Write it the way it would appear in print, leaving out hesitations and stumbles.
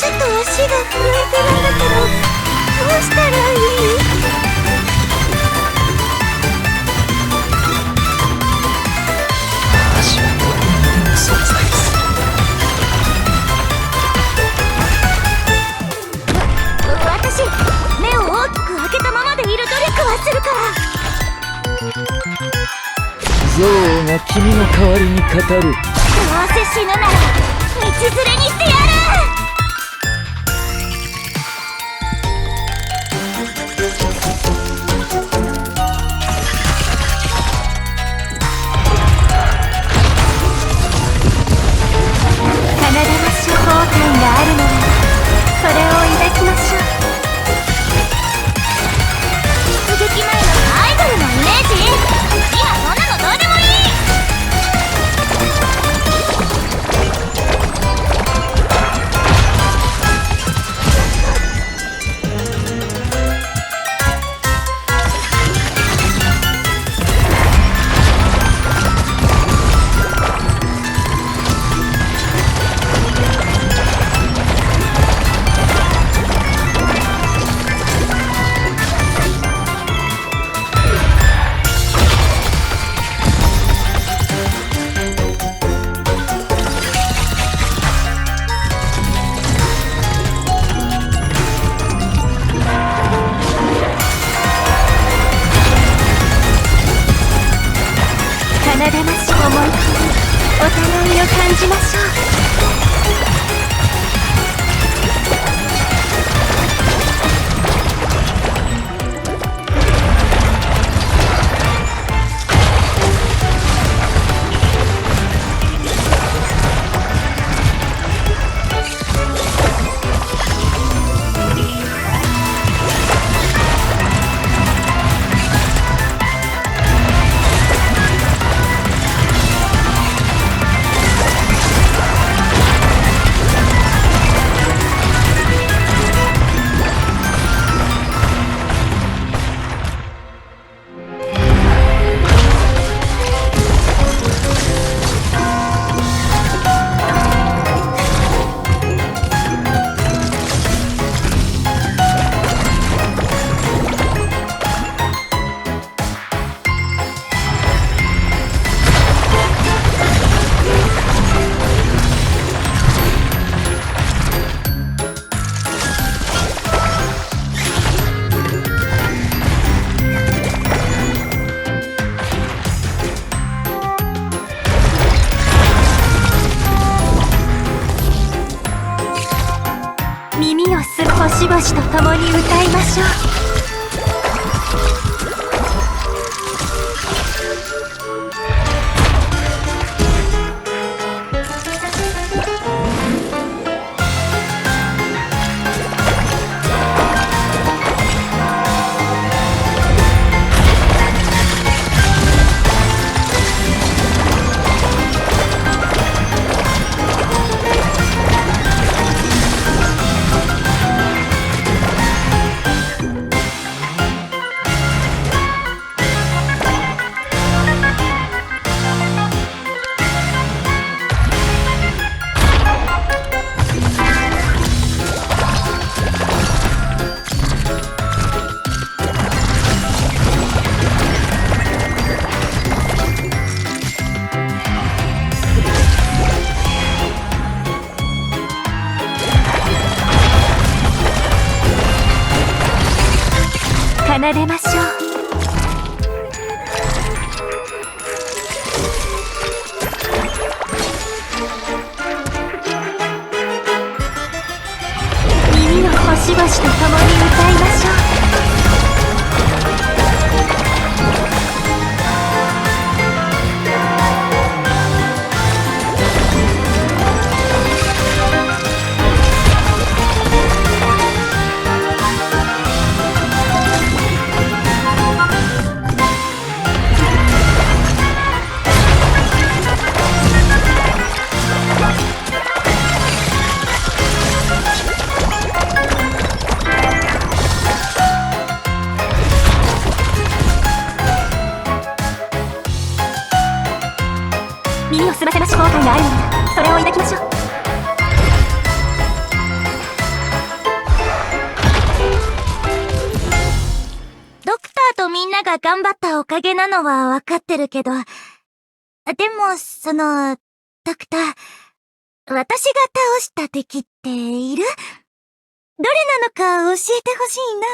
ちょっと足が震えてるんだけど、どうしたらいい？私はどこにいる存在です。私、目を大きく開けたままでいる努力はするから。憎悪が君の代わりに語る。どうせ死ぬなら道連れにしてやる。カナダマ処方感があるのならそれを抱きましょう。出撃前のアイドルのイメージ、今そんなのどうでもいい。奏でます思い、お互いを感じましょう。耳をする星々と共に歌いましょう。奏でましょう。耳の星々と共に歌いましょう。耳を澄ませまし後悔があるのならそれを抱きましょう。とみんなが頑張ったおかげなのはわかってるけど、でも、ドクター、私が倒した敵っている？どれなのか教えてほしいな。